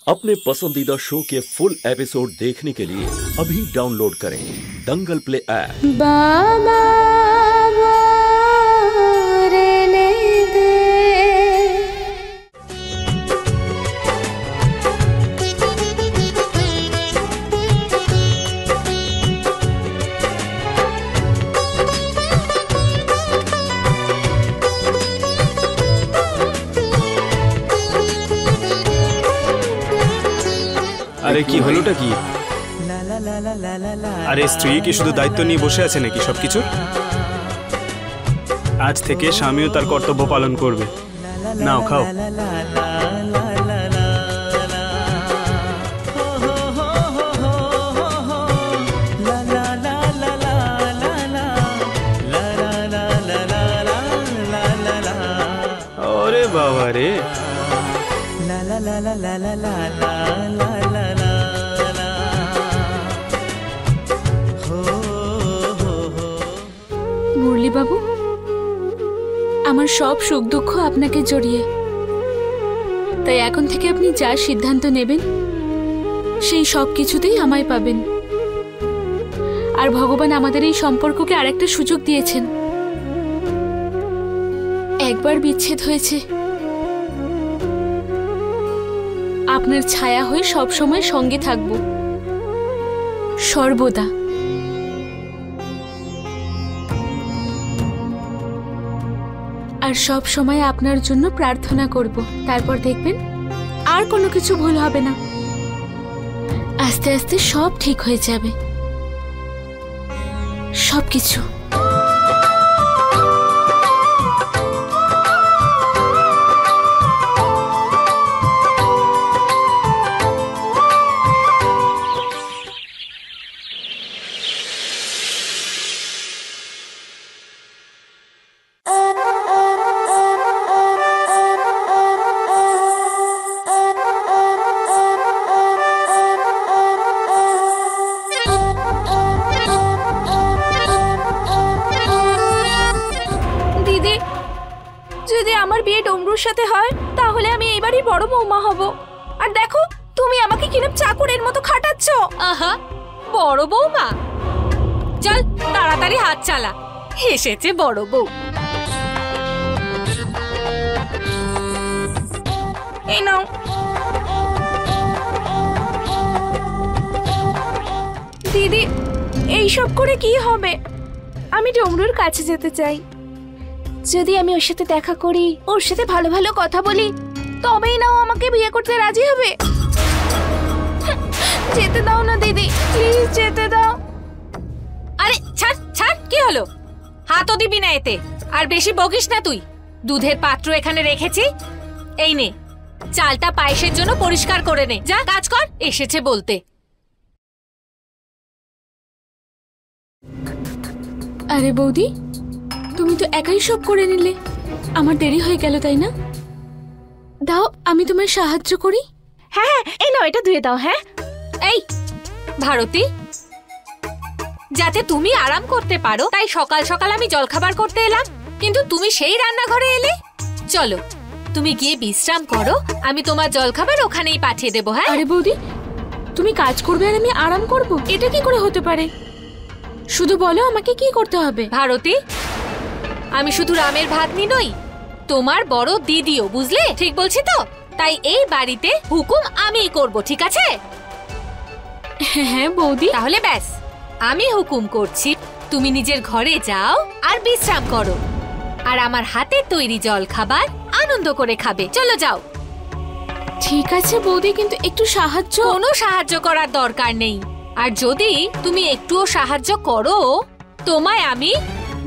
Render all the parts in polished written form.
अपने पसंदीदा शो के फुल एपिसोड देखने के लिए अभी डाउनलोड करें दंगल प्ले ऐप। बाबा আরে কি হলোটা কি? আরে স্ত্রী কি শুধু দায়িত্ব নিয়ে বসে আছে নাকি সবকিছু? আজ থেকে স্বামীও তার কর্তব্য পালন করবে। নাও খাও। আরে বাবা রে, মুরলি বাবু, আমার সব সুখ দুঃখ আপনাকে জড়িয়ে, তাই এখন থেকে আপনি যা সিদ্ধান্ত নেবেন সেই সব কিছুতেই আমায় পাবেন। আর ভগবান আমাদের এই সম্পর্ককে আরেকটা সুযোগ দিয়েছেন। একবার বিচ্ছেদ হয়েছে, আপনার ছায়া হয়ে সব সময় সঙ্গে থাকব, সর্বদা। আর সব সময় আপনার জন্য প্রার্থনা করব। তারপর দেখবেন আর কোনো কিছু ভুল হবে না। আস্তে আস্তে সব ঠিক হয়ে যাবে, সবকিছু। যদি আমার বিয়ে ডমরুর সাথে হয় তাহলে আমি এবারই বড় বৌমা হব। আর দেখো, তুমি আমাকে কিরকম চাকরের মতো খাটাচ্ছ। আহা, বড় বৌমা? চল তাড়াতাড়ি হাত চালা, এসেছে বড় বউ। এই নাও। দিদি, এইসব করে কি হবে? আমি ডমরুর কাছে যেতে চাই। যদি আমি ওর সাথে দেখা করি, ওর সাথে ভালো ভালো কথা বলি, তবেই না ও আমাকে বিয়ে করতে রাজি হবে। যেতে দাও না দিদি, প্লিজ যেতে দাও। আরে ছাড় ছাড়, কি হলো? হাতও দিবি না এতে। আর বেশি বকিস না তুই। দুধের পাত্র এখানে রেখেছি, এই নে, চালটা পায়েসের জন্য পরিষ্কার করে নে। যা কাজ কর, এসেছে বলতে। আরে বৌদি, তুমি তো একাই সব করে নিলে। আমার দেরি হয়ে গেল, তাই না? দাও, আমি তোমায় সাহায্য করি। হ্যাঁ হ্যাঁ, এই নাও, এটা ধুয়ে দাও। হ্যাঁ। এই ভারতী, যাতে তুমি আরাম করতে পারো তাই সকাল সকাল আমি জলখাবার করতে এলাম, কিন্তু তুমি সেই রান্নাঘরে এলে। চলো, তুমি গিয়ে বিশ্রাম করো, আমি তোমার জলখাবার ওখানেই পাঠিয়ে দেবো। হ্যাঁ। আরে বৌদি, তুমি কাজ করবে আর আমি আরাম করব, এটা কি করে হতে পারে? শুধু বলো আমাকে কি করতে হবে। ভারতী, আমি শুধু রামের ভাগ্নি নই, তোমার বড় দিদিও, বুঝলে? ঠিক বলছি তো? তাই এই বাড়িতে হুকুম আমিই করব, ঠিক আছে? হ্যাঁ বৌদি। তাহলে ব্যাস, আমি হুকুম করছি, তুমি নিজের ঘরে যাও আর বিশ্রাম করো, আর আমার হাতের তৈরি জল খাবার আনন্দ করে খাবে। চলো যাও। ঠিক আছে বৌদি, কিন্তু একটু সাহায্য। কোনো সাহায্য করার দরকার নেই। আর যদি তুমি একটুও সাহায্য করো, তোমায় আমি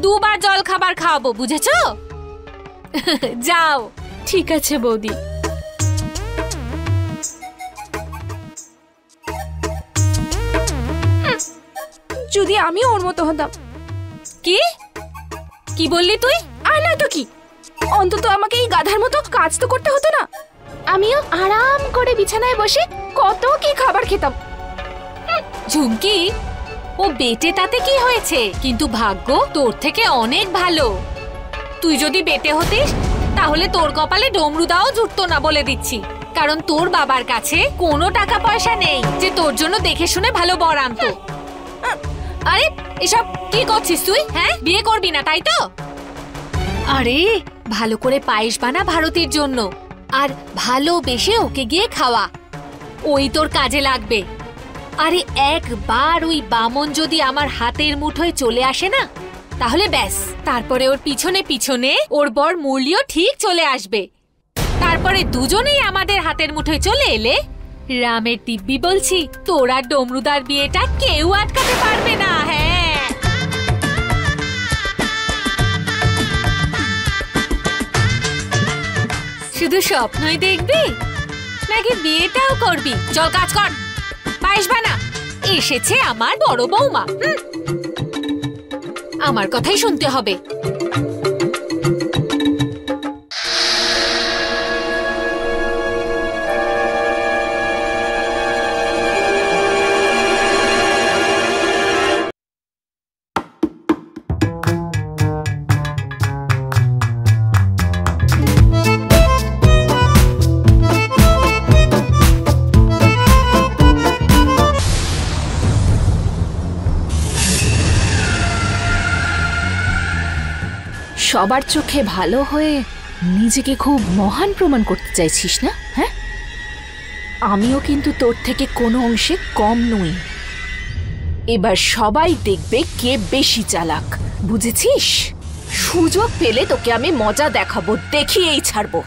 2 বার জল খাবার খাওয়াবো, বুঝেছো? যাও। ঠিক আছে বৌদি। যদি আমি ওর মতো হতাম। কি কি বললি তুই? আর না তো কি, অন্তত আমাকে এই গাধার মতো কাজ তো করতে হতো না। আমিও আরাম করে বিছানায় বসে কত কি খাবার খেতাম। ঝুমকি, ও বেটে তাতে কি হয়েছে, কিন্তু ভাগ্য তোর থেকে অনেক ভালো। তুই যদি বেটে হতিস তাহলে তোর কপালে ডমরুদাও জুটতো না, বলে দিচ্ছি। কারণ তোর বাবার কাছে কোনো টাকা পয়সা নেই যে তোর জন্য দেখে শুনে ভালো বর আনতো। আরে এসব কি করছিস তুই? হ্যাঁ, বিয়ে করবি না তাই তো? আরে ভালো করে পায়েস বানা ভারতীর জন্য, আর ভালোবেসে ওকে গিয়ে খাওয়া, ওই তোর কাজে লাগবে। আরে একবার ওই বামন যদি আমার হাতের মুঠোয় চলে আসে না, তাহলে ব্যাস, তারপরে ওর পিছনে পিছনে ওর বর মুরলিও ঠিক চলে আসবে। তারপরে দুজনেই আমাদের হাতের মুঠোয় চলে এলে রামের দিব্যি বলছি, তোর আর ডমরুদার বিয়েটা কেউ আটকাতে পারবে না। হ্যাঁ, শুধু স্বপ্নই দেখবি নাকি বিয়েটাও করবি? চল কাজ কর, পায়েস বানা। এসেছে আমার বড় বৌমা, আমার কথাই শুনতে হবে। সবার চোখে ভালো হয়ে নিজেকে খুব মহান প্রমাণ করতে চাইছিস না? হ্যাঁ, আমিও কিন্তু তোর থেকে কোনো অংশে কম নই। এবার সবাই দেখবে কে বেশি চালাক, বুঝেছিস? সুযোগ পেলে তোকে আমি মজা দেখাবো, দেখিয়েই ছাড়বো।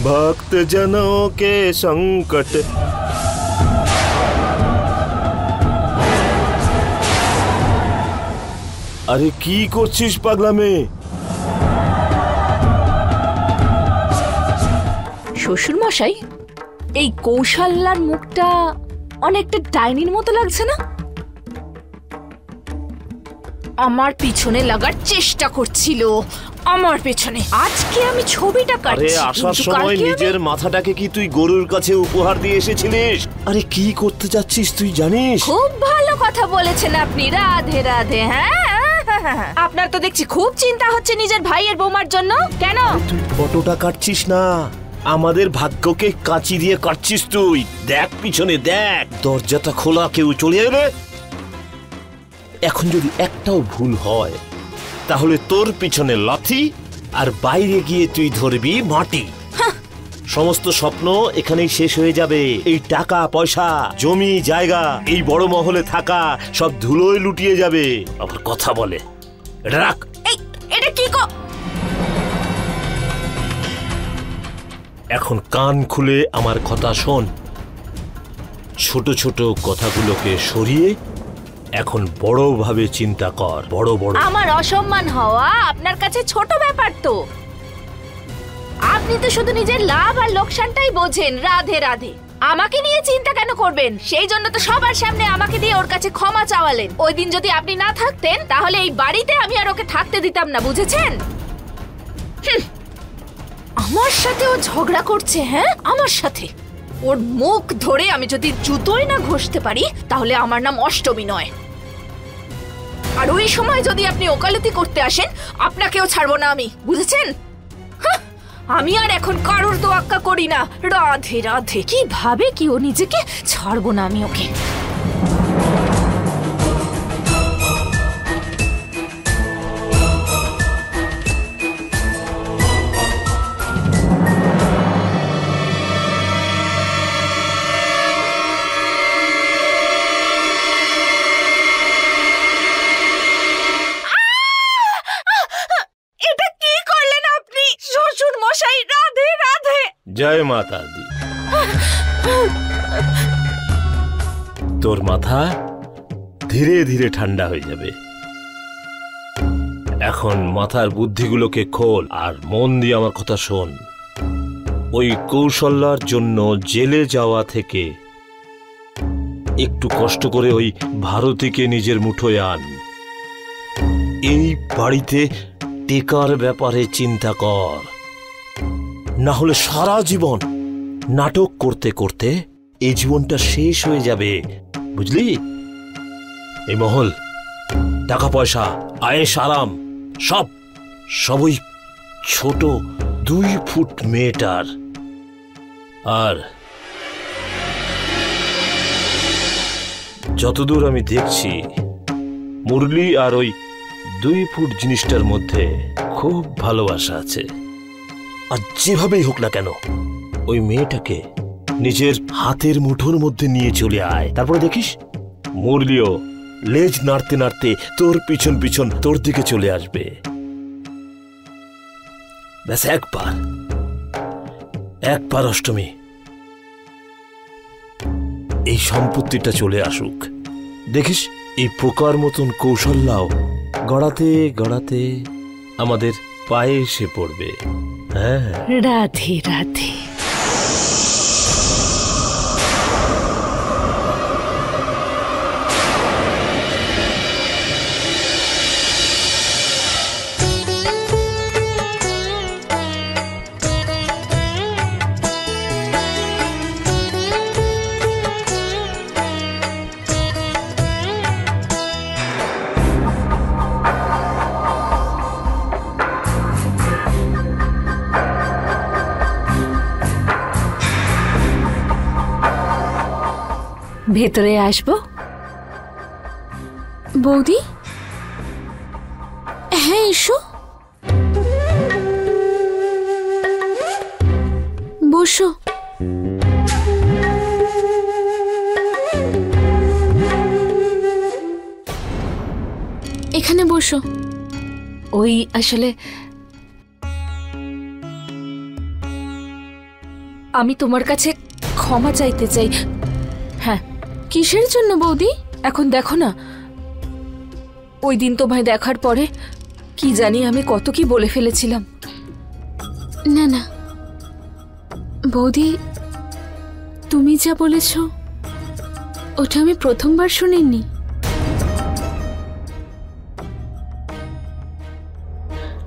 भक्त जनों के संकट আরে কি করছিস পাগলা মেয়ে? শ্বশুর মশাই, এই কৌশল্যার মুখটা অনেকটা ডাইনির মতো লাগছে না? আমার পিছনে লাগার চেষ্টা করছিল, আমার পেছনে। আজকে আমি ছবিটা আরে কাটছি, আসার কিন্তু সময় কালকে নিজের মাথাটাকে কি তুই গরুর কাছে উপহার দিয়ে এসেছিলিস? আরে কি করতে যাচ্ছিস তুই জানিস? খুব ভালো কথা বলেছেন আপনি। রাধে রাধে। হ্যাঁ, আপনার তো দেখছি খুব চিন্তা হচ্ছে নিজের ভাইয়ের বৌমার জন্য। কেন? তুই ফটোটা কাটছিস না, আমাদের ভাগ্যকে কাঁচি দিয়ে কাটছিস তুই। দেখ পিছনে দেখ, দরজাটা খোলা, কেউ চলে এলে। এখন যদি একটাও ভুল হয় তাহলে তোর পিছনে লাথি, আর বাইরে গিয়ে তুই ধরবি মাটি। সমস্ত স্বপ্ন এখানেই শেষ হয়ে যাবে। এই টাকা পয়সা, জমি জায়গা, এই বড় মহলে থাকা সব ধুলোয় লুটিয়ে যাবে। আবার কথা বলে, এটা রাখ। এটা কি এখন কান খুলে আমার কথা শোন। ছোট ছোট কথাগুলোকে সরিয়ে এখন বড়ভাবে চিন্তা কর। বড় বড়। আমার অসম্মান হওয়া আপনার কাছে ছোট ব্যাপার তো? আপনি তো শুধু নিজের লাভ আর লোকসানটাই বোঝেন। রাধে রাধে। আমাকে নিয়ে চিন্তা কেন করবেন? সেই জন্য তো সবার সামনে আমাকে দিয়ে ওর কাছে ক্ষমা চাওয়ালেন। ওই দিন যদি আপনি না থাকতেন তাহলে এই বাড়িতে আমি আর ওকে থাকতে দিতাম না, বুঝেছেন? আমার সাথে ও ঝগড়া করছে। হ্যাঁ, আমার সাথে। ওর মুখ ধরে আমি যদি জুতোই না ঘষতে পারি তাহলে আমার নাম অষ্টমী নয়। আর ওই সময় যদি আপনি ওকালতি করতে আসেন, আপনাকেও ছাড়বো না আমি, বুঝেছেন? আমি আর এখন কারোর তোয়াক্কা করি না। রাধে রাধে। কি ভাবে কি ও নিজেকে? ছাড়বো না আমি ওকে। জয় মাতা দি। তোর মাথা ধীরে ধীরে ঠান্ডা হয়ে যাবে। এখন মাথার বুদ্ধিগুলোকে খোল আর মন দিয়ে আমার কথা শোন। ওই কৌশল্যার জন্য জেলে যাওয়া থেকে একটু কষ্ট করে ওই ভারতীকে নিজের মুঠোয় আন। এই বাড়িতে টেকার ব্যাপারে চিন্তা কর, না হলে সারা জীবন নাটক করতে করতে এই জীবনটা শেষ হয়ে যাবে, বুঝলি? এই মহল, টাকা পয়সা, আয়েশ আরাম সবই ছোট 2 ফুট মেয়েটার। আর যতদূর আমি দেখছি মুরলি আর ওই 2 ফুট জিনিসটার মধ্যে খুব ভালোবাসা আছে। আর যেভাবেই হোক না কেন ওই মেয়েটাকে নিজের হাতের মুঠোর মধ্যে নিয়ে চলে আয়। তারপরে দেখিস মুরলিও লেজ নাড়তে নাড়তে তোর পিছন পিছন তোর দিকে চলে আসবে। ব্যাস একবার অষ্টমী এই সম্পত্তিটা চলে আসুক। দেখিস এই পোকার মতন কৌশল্যাও গড়াতে গড়াতে আমাদের পায়ে এসে পড়বে। হ্যাঁ, রাধে রাধে। ভেতরে আসবো? বৌদি, হ্যাঁ এসো, বসো। এখানে বসো। ওই আসলে আমি তোমার কাছে ক্ষমা চাইতে চাই। হ্যাঁ, কিসের জন্য বৌদি? এখন দেখো না, ওই দিন তোমায় দেখার পরে কি জানি আমি কত কি বলে ফেলেছিলাম। না না বৌদি, তুমি যা বলেছ ওটা আমি প্রথমবার শুনিনি।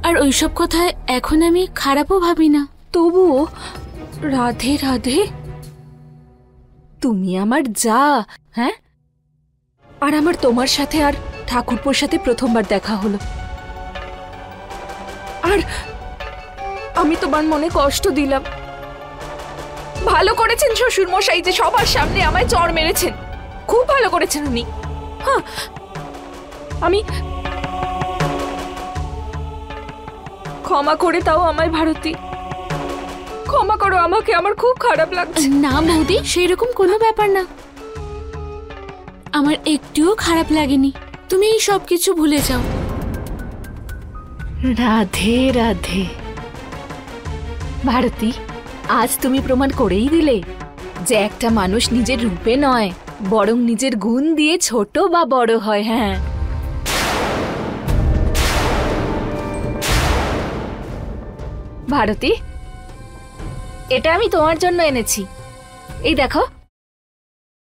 আর ওইসব কথায় এখন আমি খারাপও ভাবি না। তবুও রাধে রাধে, তুমি আমার যা। হ্যাঁ, আর আমার তোমার সাথে আর ঠাকুরপোর সাথে প্রথমবার দেখা হলো। আর আমি তোমার মনে কষ্ট দিলাম। ভালো করেছেন শ্বশুর মশাই যে সবার সামনে আমায় চড় মেরেছেন। খুব ভালো করেছেন উনি। হ্যাঁ, আমি ক্ষমা করে দাও আমায় ভারতী, ক্ষমা করো আমাকে, আমার খুব খারাপ লাগছে। না বৌদি, সেই রকম কোনো ব্যাপার না, আমার একটুও খারাপ লাগেনি। তুমি এই সব কিছু ভুলে যাও। রাধে রাধে। ভারতী, আজ তুমি প্রমাণ করেই দিলে যে একটা মানুষ নিজের রূপে নয় বরং নিজের গুণ দিয়ে ছোট বা বড় হয়। হ্যাঁ, ভারতী, এটা আমি তোমার জন্য এনেছি। এই দেখো,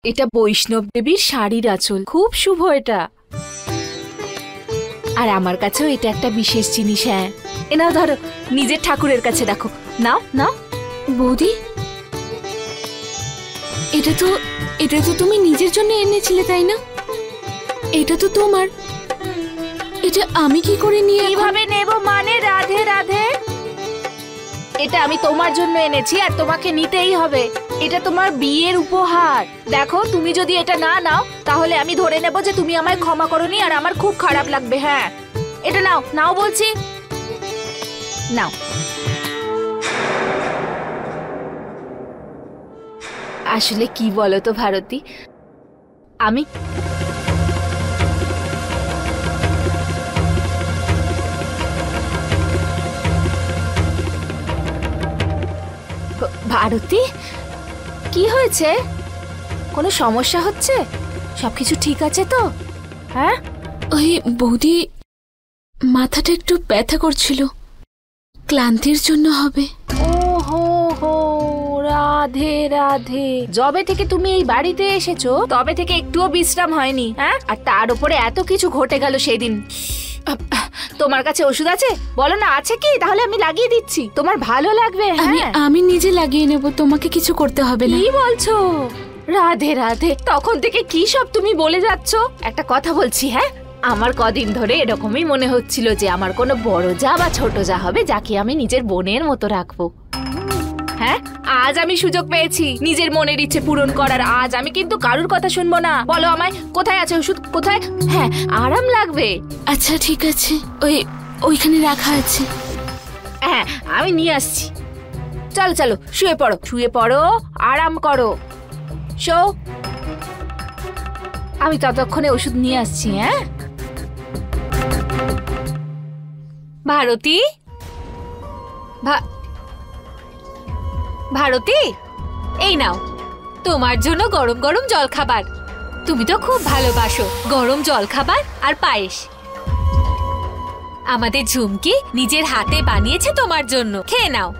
এটা বৈষ্ণব দেবীর শাড়ির আঁচল, খুব শুভ এটা। আর আমার কাছেও এটা একটা বিশেষ জিনিস। হ্যাঁ, এনাও ধরো, নিজের ঠাকুরের কাছে রাখো। নাও নাও। বৌদি, এটা তো তুমি নিজের জন্য এনেছিলে, তাই না? এটা তো তোমার, এটা আমি কি করে নিয়ে কিভাবে নেব? মানে রাধে রাধে, এটা আমি তোমার জন্য এনেছি আর তোমাকে নিতেই হবে। এটা তোমার বিয়ের উপহার। দেখো, তুমি যদি এটা না নাও তাহলে আমি ধরে নেব যে তুমি আমায় ক্ষমা করোনি আর আমার খুব খারাপ লাগবে। হ্যাঁ, এটা নাও, নাও বলছি, নাও। আসলে কি বলো তো ভারতী, আমি ভারতী, কি হয়েছে? কোনো সমস্যা হচ্ছে? সবকিছু ঠিক আছে তো? হ্যাঁ, ওই বৌদি, মাথাটা একটু ব্যথা করছিল, ক্লান্তির জন্য হবে। ও হো হো, রাধে রাধে। যবে থেকে তুমি এই বাড়িতে এসেছো তবে থেকে একটুও বিশ্রাম হয়নি। হ্যাঁ, আর তার উপরে এত কিছু ঘটে গেল সেই দিন। তোমার কাছে ওষুধ আছে? বলো না, আছে কি? তাহলে আমি লাগিয়ে দিচ্ছি, তোমার ভালো লাগবে। আমি নিজে লাগিয়ে নেব, তোমাকে কিছু করতে হবে না। কি বলছো? রাধে রাধে, তখন থেকে কি সব তুমি বলে যাচ্ছ। একটা কথা বলছি, হ্যাঁ, আমার কদিন ধরে এরকমই মনে হচ্ছিল যে আমার কোনো বড় যা বা ছোট যা হবে, যাকে আমি নিজের বোনের মতো রাখবো। হ্যাঁ, আজ আমি সুযোগ পেয়েছি নিজের মনের ইচ্ছে পূরণ করার। আজ আমি কিন্তু কারুর কথা শুনবো না। বলো আমায়, কোথায় আছে ওষুধ? কোথায়? হ্যাঁ, আরাম লাগবে। আচ্ছা ঠিক আছে, ওইখানে রাখা আছে। হ্যাঁ, আমি নিয়ে আসছি। চলো চলো, শুয়ে পড়ো, শুয়ে পড়ো, আরাম করো। শো, আমি ততক্ষণে ওষুধ নিয়ে আসছি। হ্যাঁ ভারতী, ভারতী, এই নাও তোমার জন্য গরম গরম জল খাবার। তুমি তো খুব ভালোবাসো গরম জল খাবার আর পায়েস। আমাদের ঝুমকি নিজের হাতে বানিয়েছে তোমার জন্য, খেয়ে নাও।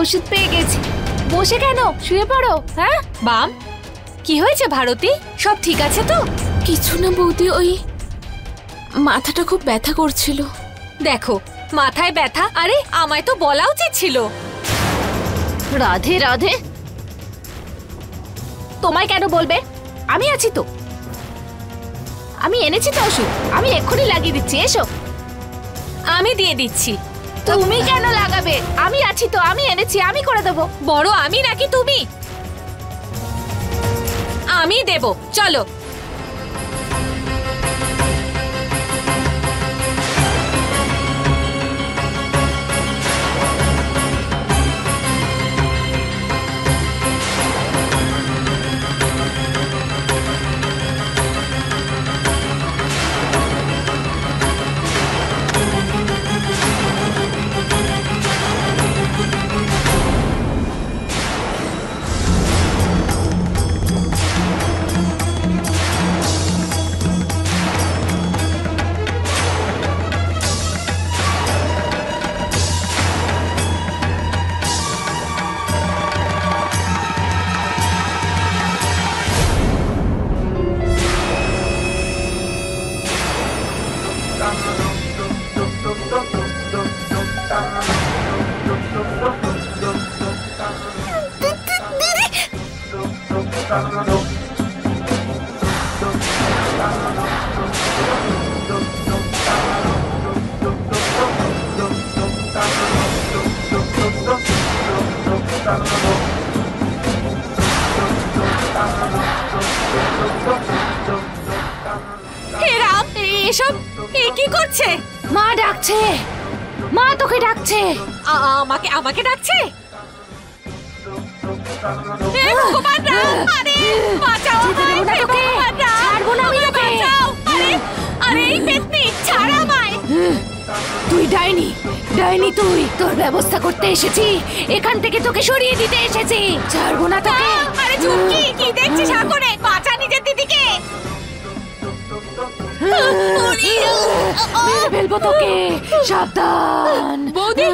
ওষুধ পেয়ে গেছি। বসে কেন? শুয়ে পড়ো। হ্যাঁ বাম, কি হয়েছে ভারতী? সব ঠিক আছে তো? কিছু না বৌদি, ওই মাথাটা খুব ব্যথা করছিল। দেখো, মাথায় ব্যথা? আরে আমায় তো বলা উচিত ছিল। রাধে রাধে, তোমায় কেন বলবে? আমি আছি তো, আমি এনেছি তো ওষুধ, আমি এক্ষুনি লাগিয়ে দিচ্ছি। এসো। আমি দিয়ে দিচ্ছি। তুমি কেন লাগাবে? আমি আছি তো, আমি এনেছি, আমি করে দেবো। বড় আমি নাকি তুমি? আমি দেব, চলো। এসব কি করছে? মা ডাকছে, মা তোকে ডাকছে। আমাকে ডাকছে? ভগবান রাম, আরে বাঁচাও আমায়, ভগবান রাম, ছাড়বো না আমি তোকে। আরে এই পেতনি, ছাড় আমায়। তুই ডাইনি, ডাইনি তুই। তোর ব্যবস্থা করতে এসেছি, এখান থেকে তোকে সরিয়ে দিতে এসেছি। ছাড়বো না তোকে। আরে ঝুমকি, কি দেখছিস সাগরে? বাঁচা নিজের দিদিকে। মেরে ফেলবো তোকে, সাবধান। বৌদি,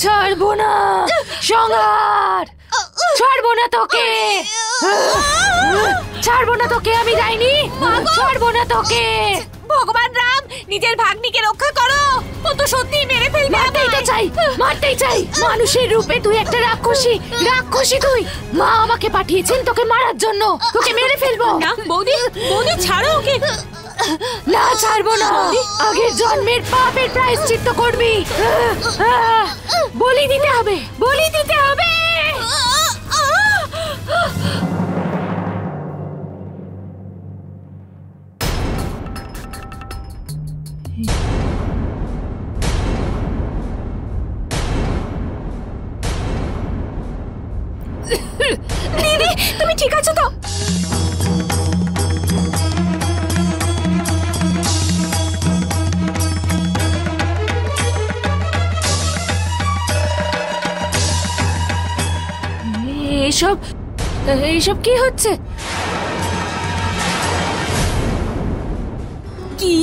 ছাড়বো না, সংহার। ছাড়বো না তোকে, ছাড়বো না তোকে। আমি ডাইনি, ছাড়বো না তোকে। ভগবান রাম, নিজের ভাগ্নিকে রক্ষা করো। ও তো সত্যি মেরে ফেলবে। মারতেই তো চাই, মারতেই চাই। মানুষের রূপে তুই একটা রাক্ষসী, রাক্ষসী তুই। মা আমাকে পাঠিয়েছেন তোকে মারার জন্য। তোকে মেরে ফেলবো। না বৌদি, বৌদি ছাড়ো ওকে। না, ছাড়বো না। আগের জন্মের পাপের প্রায়শ্চিত্ত করবি। বলি দিতে হবে, বলি দিতে হবে। দিদি, তুমি ঠিক আছো তো? এইসব কি হচ্ছে? কি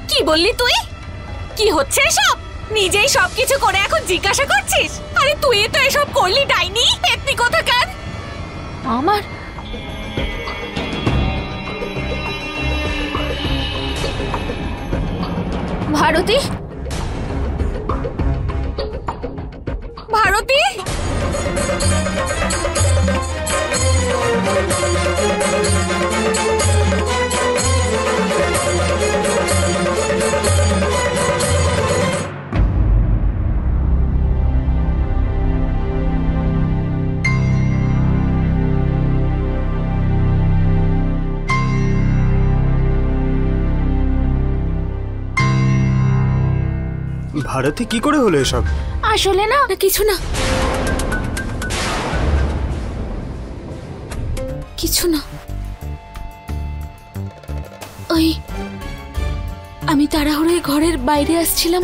কি বললি তুই? কি হচ্ছে এসব? নিজেই সবকিছু করে এখন জিজ্ঞাসা করছিস? আরে তুই তো এসব করলি ডাইনি, পেতনি কোথাকার। আমার ভারতী, ভারতী, ভারতী কি করে হলো এসব? আসলে না না কিছু না, কিছু না। ওই আমি তাড়াহুড়োয় ঘরের বাইরে আসছিলাম,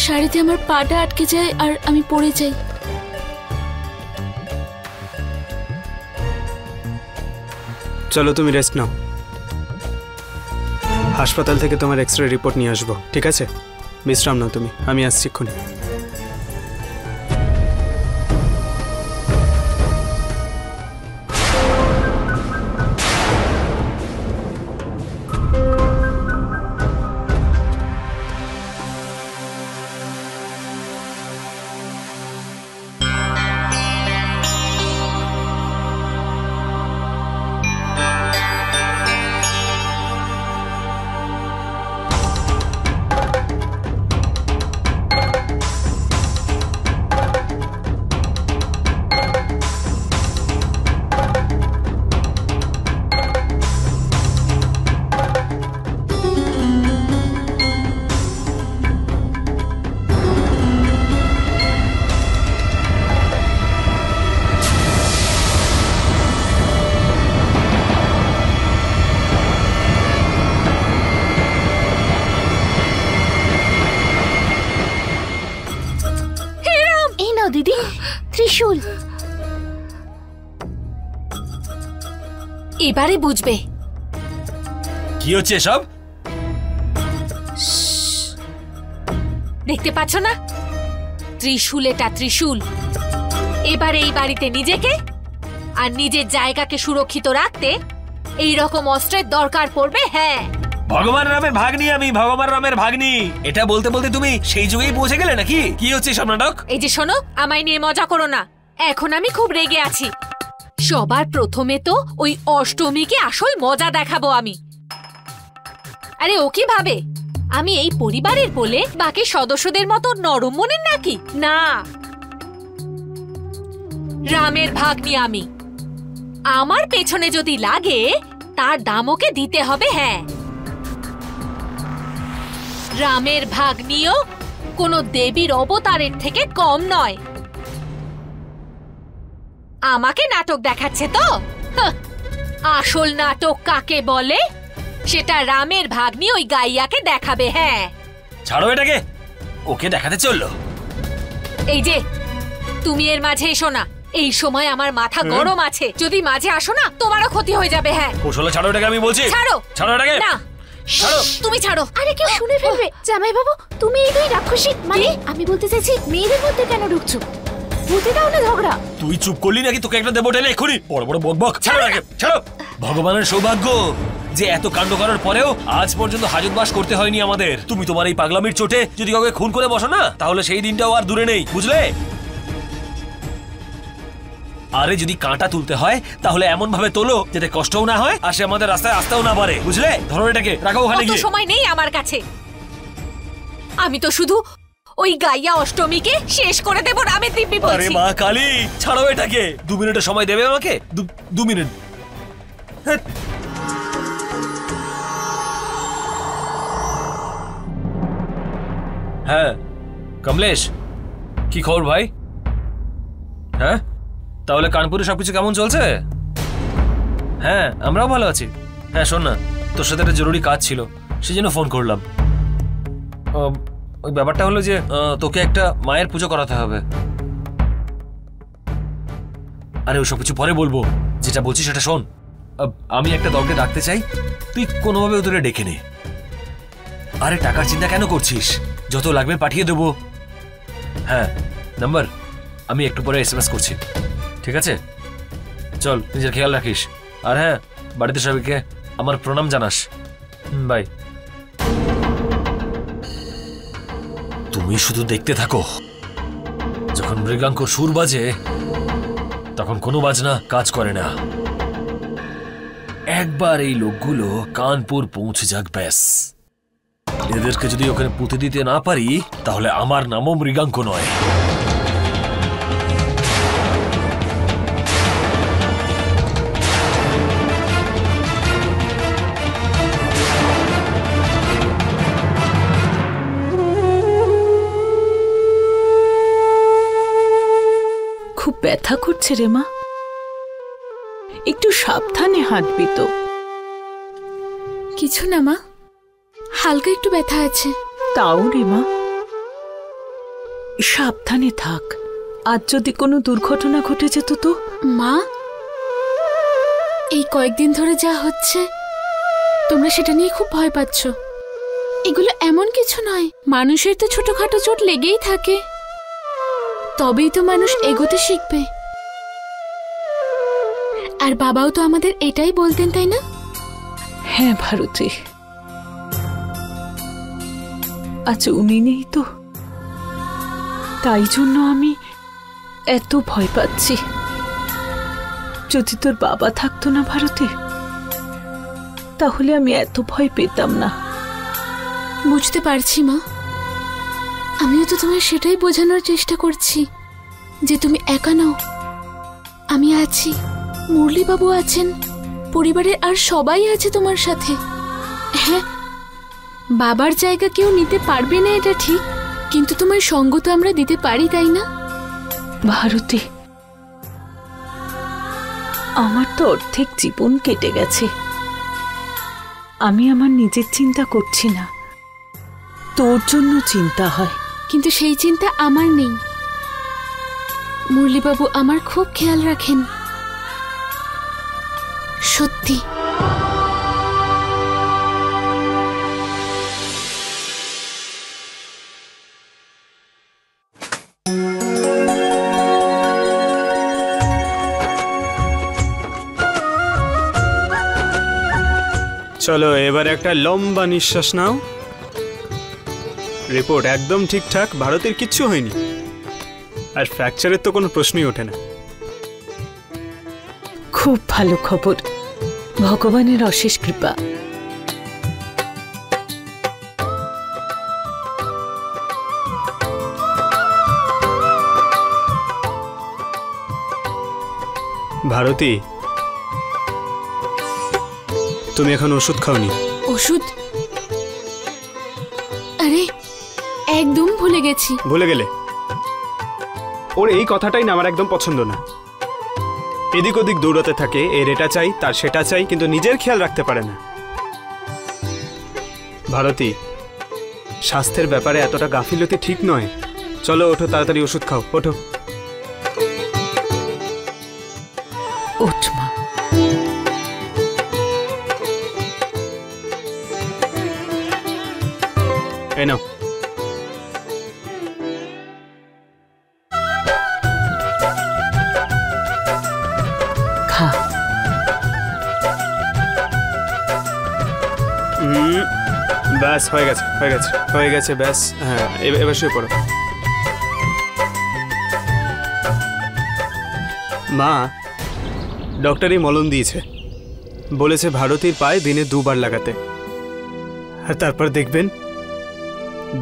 শাড়িতে আমার পাটা আটকে যায় আর আমি পড়ে যাই। চলো তুমি রেস্ট নাও, হাসপাতাল থেকে তোমার এক্সরে রিপোর্ট নিয়ে আসবো, ঠিক আছে? বিশ্রাম নাও তুমি, আমি আসছি এক্ষুনি। দিদি, ত্রিশূল। এবারে বুঝবে কি হচ্ছে সব। দেখতে পাচ্ছ না, ত্রিশূল, এটা ত্রিশূল। এবার এই বাড়িতে নিজেকে আর নিজের জায়গাকে সুরক্ষিত রাখতে এই রকম অস্ত্রের দরকার পড়বে। হ্যাঁ, ভগবান রামের ভাগ্নি আমি, ভগবান রামের ভাগ্নি। এটা বলতে বলতে তুমি সেই যুগেই পৌঁছে গেলে নাকি? কি হচ্ছে সব নাটক? এই যে শোনো, আমায় নিয়ে মজা করো না, এখন আমি খুব রেগে আছি। সবার প্রথমে তো ওই অষ্টমীকে আসল মজা দেখাবো আমি। আরে ও কি ভাবে আমি এই পরিবারের বলে বাকি সদস্যদের মতো নরম মনের নাকি? না, রামের ভাগ্নি আমি। আমার পেছনে যদি লাগে তার দাম ওকে দিতে হবে। হ্যাঁ, রামের ভাগ্নিও কোনো দেবীর অবতারের থেকে কম নয়। আমাকে নাটক দেখাচ্ছে তো? হাহ, আসল নাটক কাকে বলে সেটা রামের ভাগ্নি ওই গাইয়াকে দেখাবে। হ্যাঁ, ছাড়ো এটাকে, ওকে দেখাতে চললো। এই যে তুমি এর মাঝে এসো না, এই সময় আমার মাথা গরম আছে। যদি মাঝে আসো না তোমারও ক্ষতি হয়ে যাবে। হ্যাঁ, কৌশলে ছাড়ো এটাকে, আমি বলছি। ছাড়ো, ছাড়ো এটাকে। না, ছাড়ো। তুমি ছাড়ো। আরে কেউ শুনে ফেলবে। জামাই বাবু, তুমি এই দুই রাক্ষসী, মানে আমি বলতে চাইছি মেয়েদের মধ্যে কেন ঢুকছো? বুঝতে দাও না ঝগড়া। তুই চুপ করলি নাকি? তোকে একটা দেবো টেনে এক্ষুনি। বড় বড় বকবক। ছাড়ো এটাকে, ছাড়ো। ভগবানের সৌভাগ্য যে এত কাণ্ড করার পরেও আজ পর্যন্ত হাজতবাস করতে হয়নি আমাদের। তুমি তোমার এই পাগলামির চোটে যদি কাউকে খুন করে বসো না, তাহলে সেই দিনটাও আর দূরে নেই, বুঝলে? আরে যদি কাঁটা তুলতে হয় তাহলে এমন ভাবে তোলো যাতে কষ্টও না হয় আর সে আমাদের রাস্তায় আসতেও না পারে, বুঝলে? ধরো এটাকে, রাখো ওখানে অত গিয়ে। সময় নেই আমার কাছে। আমি তো শুধু ওই গাইয়া অষ্টমীকে শেষ করে দেব রামের দিব্যি আরে বলছি। মা কালী, ছাড়ো এটাকে। 2 মিনিটের সময় দেবে আমাকে? 2 মিনিট। হ্যাঁ কমলেশ, কি খবর ভাই? হ্যাঁ, তাহলে কানপুরে সবকিছু কেমন চলছে? হ্যাঁ, আমরাও ভালো আছি। হ্যাঁ শোন না, তোর সাথে একটা জরুরি কাজ ছিল, সেই জন্য ফোন করলাম। ওই ব্যাপারটা হলো যে তোকে একটা মায়ের পুজো করাতে হবে। আরে ওসব কিছু পরে বলবো, যেটা বলছি সেটা শোন। আমি একটা দলকে ডাকতে চাই, তুই কোনোভাবে ওদের ডেকে নে। আরে টাকার চিন্তা কেন করছিস? যত লাগবে পাঠিয়ে দেবো। হ্যাঁ, নাম্বার আমি একটু পরে SMS করছি, ঠিক আছে? চল, নিজের খেয়াল রাখিস। আর হ্যাঁ, বাড়িতে সবাইকে আমার প্রণাম জানাস। বাই। তুমি শুধু দেখতে থাকো। যখন মৃগাঙ্ক সুর বাজে তখন কোনো বাজনা কাজ করে না। একবার এই লোকগুলো কানপুর পৌঁছে যাক, ব্যাস। এদেরকে যদি ওখানে পুঁতে দিতে না পারি তাহলে আমার নামও মৃগাঙ্ক নয়। খুব ব্যথা করছে রে মা, একটু সাবধানে হাঁটবি তো। কিছু না মা, হালকা একটু ব্যথা আছে। তাও রে মা, সাবধানে থাক। আজ যদি কোনো দুর্ঘটনা ঘটে যেত তো। মা, এই কয়েকদিন ধরে যা হচ্ছে তোমরা সেটা নিয়ে খুব ভয় পাচ্ছ। এগুলো এমন কিছু নয়, মানুষের তো ছোটখাটো চোট লেগেই থাকে, তবেই তো মানুষ এগোতে শিখবে। আর বাবাও তো আমাদের এটাই বলতেন, তাই না? হ্যাঁ ভারতী, আচ্ছা উনি নেই তো, তাই জন্য আমি এত ভয় পাচ্ছি। যদি তোর বাবা থাকতো না ভারতী, তাহলে আমি এত ভয় পেতাম না। বুঝতে পারছি মা, আমিও তো তোমায় সেটাই বোঝানোর চেষ্টা করছি যে তুমি একা নও, আমি আছি, মুরলীবাবু আছেন, পরিবারের আর সবাই আছে তোমার সাথে। হ্যাঁ, বাবার জায়গা কেউ নিতে পারবে না এটা ঠিক, কিন্তু তোমার সঙ্গ তো আমরা দিতে পারি, তাই না? ভারতী, আমার তো অর্ধেক জীবন কেটে গেছে, আমি আমার নিজের চিন্তা করছি না, তোর জন্য চিন্তা হয়। কিন্তু সেই চিন্তা আমার নেই। মুরলীবাবু আমার খুব খেয়াল রাখেন, সত্যি। চলো এবার একটা লম্বা নিঃশ্বাস নাও। রিপোর্ট একদম ঠিকঠাক, ভারতের কিচ্ছু হয়নি, আর ফ্র্যাকচারের তো কোনো প্রশ্নই ওঠে না। খুব ভালো খবর, ভগবানের অশেষ কৃপা। ভারতী, তুমি এখন ওষুধ খাওনি? ওষুধ? আরে একদম ভুলে গেছি। ভুলে গেলে? ওর এই কথাটাই না আমার একদম পছন্দ না। এদিক ওদিক দৌড়াতে থাকে, এর এটা চাই তার সেটা চাই, কিন্তু নিজের খেয়াল রাখতে পারে না। ভারতী, স্বাস্থ্যের ব্যাপারে এতটা গাফিলতি ঠিক নয়। চলো ওঠো, তাড়াতাড়ি ওষুধ খাও, ওঠো। ওঠ মা। এই নাও। খা। ব্যাস, হয়ে গেছে হয়ে গেছে হয়ে গেছে, ব্যাস। হ্যাঁ, এবার শুয়ে পড়ো। মা, ডক্টরই মলম দিয়েছে, বলেছে ভারতীর পায়ে দিনে 2 বার লাগাতে, আর তারপর দেখবেন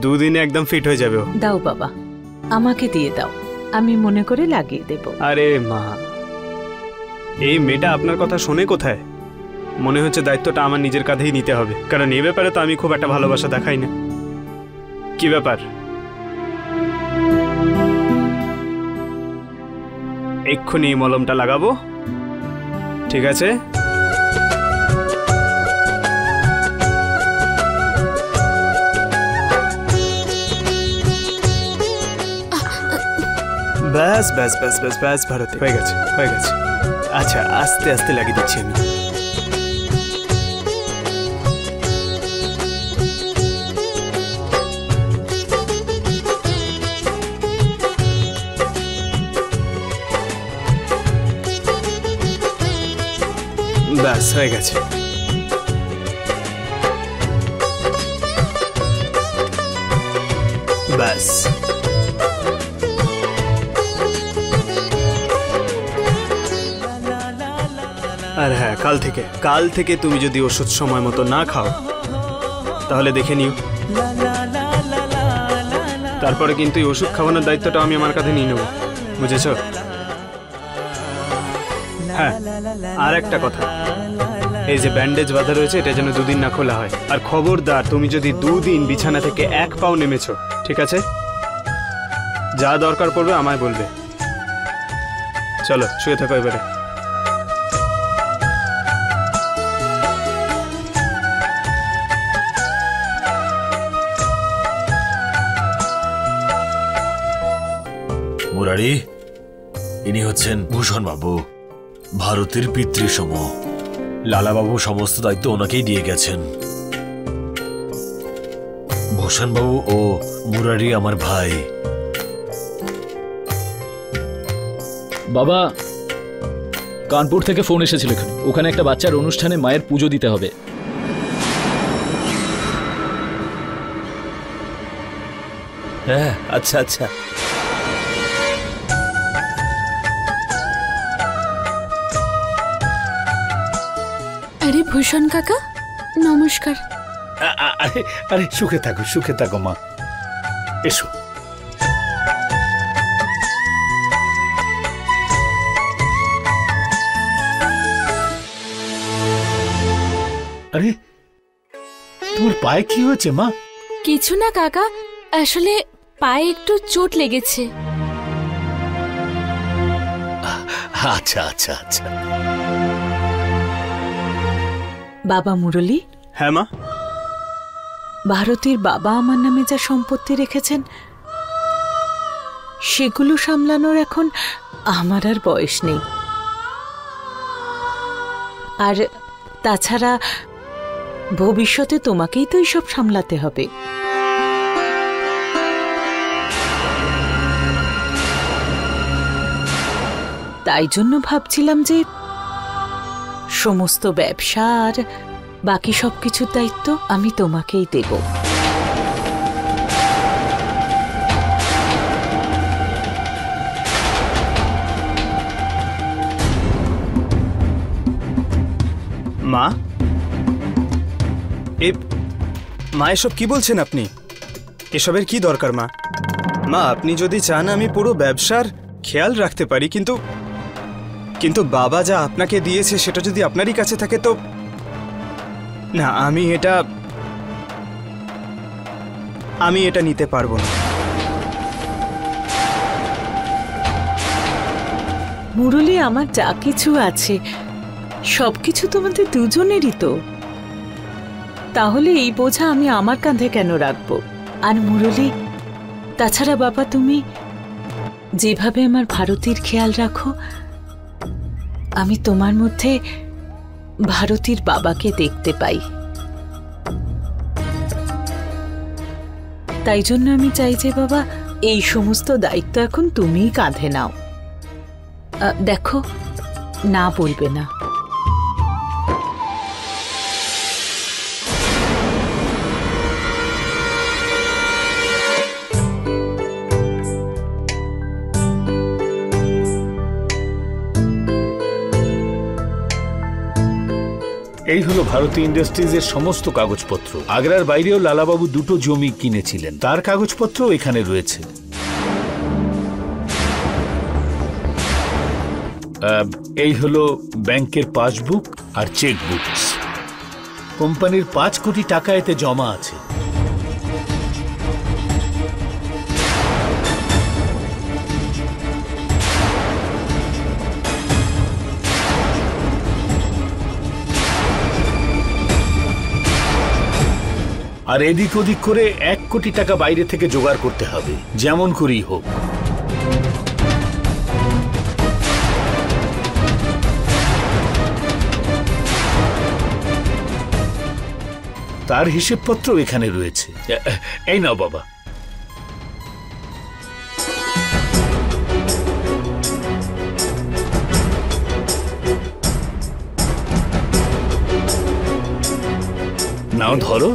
2 দিনে একদম ফিট হয়ে যাবে ও। দাও বাবা, আমাকে দিয়ে দাও, আমি মনে করে লাগিয়ে দেব। আরে মা, এই মেয়েটা আপনার কথা শোনে কোথায়? মনে হচ্ছে দায়িত্বটা আমার নিজের কাঁধেই নিতে হবে, কারণ এই ব্যাপারে তো আমি খুব একটা ভালোবাসা দেখাই না। কি ব্যাপার? এক্ষুনি মলমটা লাগাবো, ঠিক আছে? ব্যাস ব্যাস ব্যাস ব্যাস ব্যাস ভারতী, হয়ে গেছে হয়ে গেছে। আচ্ছা, আস্তে আস্তে লাগিয়ে দিচ্ছি আমি। ব্যাস হয়ে গেছে। ব্যাস। আর হ্যাঁ, কাল থেকে তুমি যদি ওষুধ সময় মতো না খাও তাহলে দেখে নিও। তারপরে কিন্তু এই ওষুধ খাওয়ানোর দায়িত্বটা আমি আমার কাছে নিয়ে নেব, বুঝেছো? হ্যাঁ, আর একটা কথা, এই যে ব্যান্ডেজ বাঁধা রয়েছে এটা যেন 2 দিন না খোলা হয়। আর খবরদার, তুমি যদি 2 দিন বিছানা থেকে 1 পাও নেমেছো, ঠিক আছে? যা দরকার পড়বে আমায় বলবে। চলো শুয়ে থাকো এবারে। মুরারি, ইনি হচ্ছেন ভূষণ বাবু, ভারতের পিতৃসম। লালাবাবু সমস্ত দায়িত্ব ওনাকেই দিয়ে গেছেন। ভূষণ বাবু ও মুরারি আমার ভাই। বাবা, কানপুর থেকে ফোন এসেছিল, ওখানে একটা বাচ্চার অনুষ্ঠানে মায়ের পুজো দিতে হবে। হ্যাঁ, আচ্ছা আচ্ছা। আরে ভূষণ কাকা, নমস্কার। আরে আরে, সুখে থাকো মা, এসো। আরে, তোমার পায়ে কি হয়েছে মা? কিছু না কাকা, আসলে পায়ে একটু চোট লেগেছে। আচ্ছা আচ্ছা আচ্ছা। বাবা মুরলী। হ্যাঁ মা। ভারতীর বাবা আমার নামে যা সম্পত্তি রেখেছেন সেগুলো সামলানোর এখন আমার আর বয়স নেই। আর তাছাড়া ভবিষ্যতে তোমাকেই তো এইসব সামলাতে হবে। তাই জন্য ভাবছিলাম যে সমস্ত ব্যবসা আর বাকি সবকিছুর দায়িত্ব আমি তোমাকেই দেব। মা, মা এসব কি বলছেন আপনি? এসবের কি দরকার মা? মা, আপনি যদি চান আমি পুরো ব্যবসার খেয়াল রাখতে পারি, কিন্তু বাবা যা আপনাকে দিয়েছে সেটা যদি আপনারই কাছে থাকে তো না, আমি এটা নিতে পারবো না। মুরলী, আমার যা কিছু আছে সবকিছু তোমাদের দুজনেরই তো, তাহলে এই বোঝা আমি আমার কাঁধে কেন রাখবো? আর মুরলী, তাছাড়া বাবা, তুমি যেভাবে আমার ভারতীর খেয়াল রাখো, আমি তোমার মধ্যে ভারতীর বাবাকে দেখতে পাই। তাই জন্য আমি চাই যে বাবা, এই সমস্ত দায়িত্ব এখন তুমিই কাঁধে নাও। দেখো, না বলবে না। এই হলো ভারতী ইন্ডাস্ট্রিজের সমস্ত কাগজপত্র। আগ্রার বাইরেও লালাবাবু 2টো জমি কিনেছিলেন, তার কাগজপত্র এখানে রয়েছে। এই হলো ব্যাংকের পাসবুক আর চেকবুক। কোম্পানির 5 কোটি টাকা এতে জমা আছে। আর এদিক ওদিক করে 1 কোটি টাকা বাইরে থেকে জোগাড় করতে হবে, যেমন করেই হোক। তার হিসেবপত্র এখানে রয়েছে। এই নাও বাবা। নাও ধরো।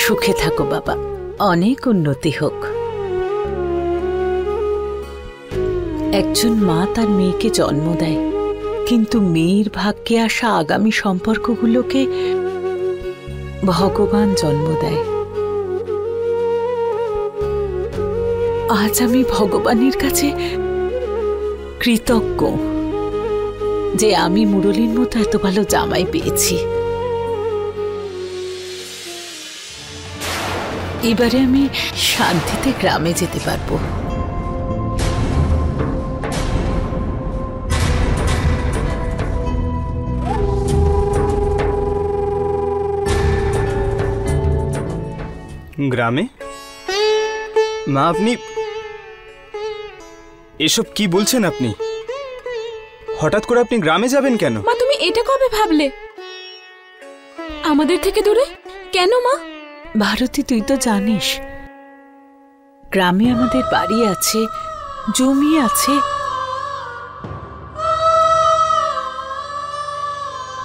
সুখে থাকো বাবা, অনেক উন্নতি হোক। একজন মা তার মেয়েকে জন্ম দেয়, কিন্তু মেয়ের ভাগ্যে আসা আগামী সম্পর্কগুলোকে ভগবান জন্ম দেয়। আজ আমি ভগবানের কাছে কৃতজ্ঞ যে আমি মুরলীর মতো এত ভালো জামাই পেয়েছি। এবারে আমি শান্তিতে গ্রামে যেতে পারবো। গ্রামে? মা, আপনি এসব কি বলছেন? আপনি হঠাৎ করে আপনি গ্রামে যাবেন কেন? মা, তুমি এটা কবে ভাবলে? আমাদের থেকে দূরে কেন মা? ভারতী, তুই তো জানিস গ্রামে আমাদের বাড়ি আছে, জমি আছে।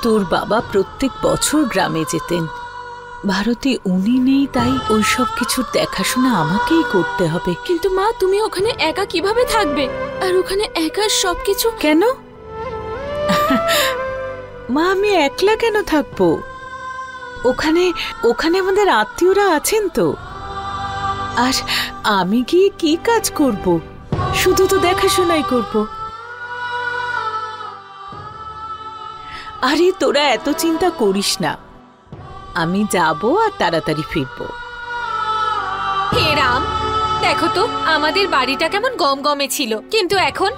তোর বাবা প্রত্যেক বছর গ্রামে যেতেন। ভারতী, উনি নেই, তাই ওইসব কিছুর দেখাশোনা আমাকেই করতে হবে। কিন্তু মা, তুমি ওখানে একা কিভাবে থাকবে? আর ওখানে একা সবকিছু কেন? মা, আমি একলা কেন থাকবো? ওখানে ওখানে আমাদের আত্মীয়রা আছেন তো। আর আমি গিয়ে কি কাজ করব? শুধু তো দেখাশোনাই করব। আরে তোরা এত চিন্তা করিস না, আমি যাব আর তাড়াতাড়ি ফিরবো। হে রাম, দেখো তো আমাদের বাড়িটা কেমন গমগমে ছিল, কিন্তু এখন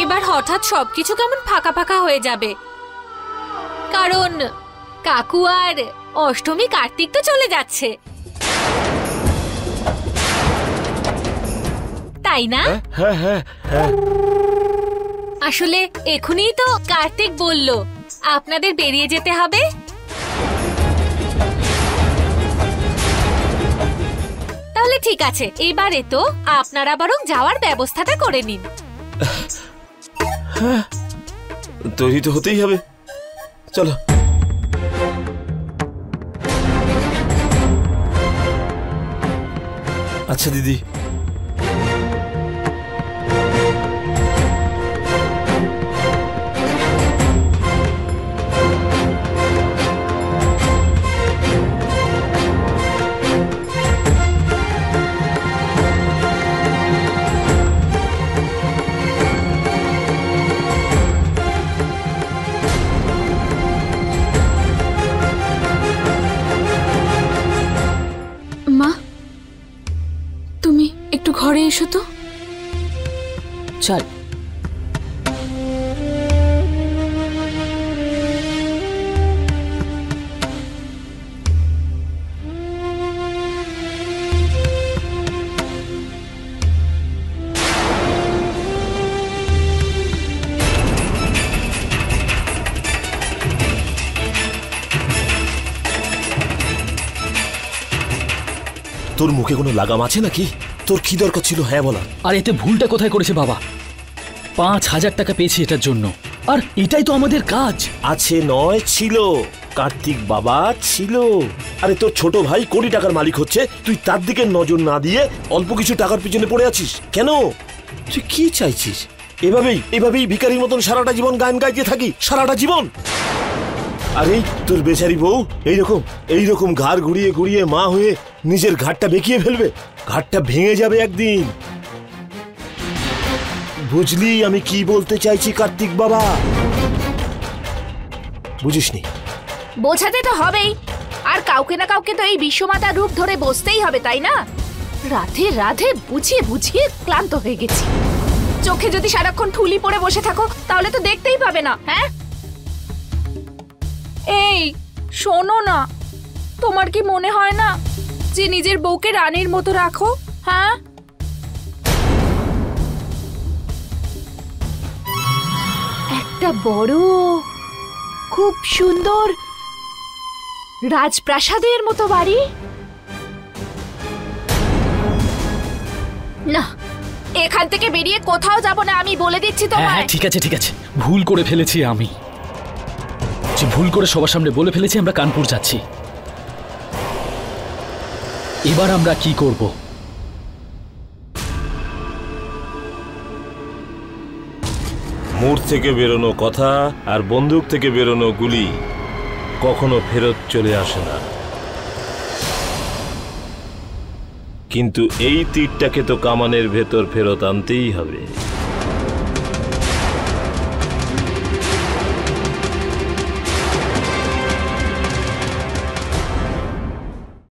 এবার হঠাৎ সবকিছু কেমন ফাঁকা ফাঁকা হয়ে যাবে। কারণ কাকু আর অষ্টমী কার্তিক তো চলে যাচ্ছে, তাই না? হ্যাঁ হ্যাঁ হ্যাঁ। আসলে এখনই তো কার্তিক বলল আপনাদের বেরিয়ে যেতে হবে। তাহলে ঠিক আছে, এবারে তো আপনারা বরং যাওয়ার ব্যবস্থাটা করে নিন। হ্যাঁ, তৈরি তো হতেই হবে, চলো। আচ্ছা দিদি, মা, তুমি একটু ঘরে এসো তো। চল। তোর মুখে কোনো লাগাম আছে নাকি? তোর কি দরকার ছিল হ্যাঁ বলা? আর এতে ভুলটা কোথায় করেছে বাবা? 5,000 টাকা পেয়েছি এটার জন্য, আর এটাই তো আমাদের কাজ। আছে নয়, ছিল। কার্তিক বাবা ছিল। আরে তোর ছোট ভাই কোটি টাকার মালিক হচ্ছে, তুই তার দিকে নজর না দিয়ে অল্প কিছু টাকার পিছনে পড়ে আছিস কেন? তুই কি চাইছিস? এভাবেই ভিখারির মতন সারাটা জীবন গান গাইতে থাকি? সারাটা জীবন? আরে তোর বেচারি বউ এইরকম ঘাড় ঘুরিয়ে ঘুরিয়ে মা হয়ে নিজের ঘাটটা বেঁকিয়ে ফেলবে। ঘাটটা ভেঙে যাবে একদিন। বুঝলি আমি কি বলতে চাইছি কার্তিক বাবা? বুঝিসনি? বোঝাতে তো হবেই, আর কাউকে না কাউকে তো এই বিশ্বমাতার রূপ ধরে বসতেই হবে, তাই না? রাধে রাধে বুঝিয়ে বুঝিয়ে ক্লান্ত হয়ে গেছি। চোখে যদি সারাক্ষণ ঠুলি পড়ে বসে থাকো তাহলে তো দেখতেই পাবে না। হ্যাঁ, এই শোনো না, তোমার কি মনে হয় না যে নিজের বউকে রানীর মতো রাখো? হ্যাঁ, একটা বড় খুব সুন্দর রাজপ্রাসাদের মতো বাড়ি। না, এখান থেকে বেরিয়ে কোথাও যাব না, আমি বলে দিচ্ছি হ্যাঁ তোমায়। হ্যাঁ ঠিক আছে ঠিক আছে, ভুল করে ফেলেছি আমি, যে ভুল করে সবার সামনে বলে ফেলেছি আমরা কানপুর যাচ্ছি। এবার আমরা কি করব? মুখ থেকে বেরোনো কথা আর বন্দুক থেকে বেরোনো গুলি কখনো ফেরত চলে আসে না, কিন্তু এই তীরটাকে তো কামানের ভেতর ফেরত আনতেই হবে।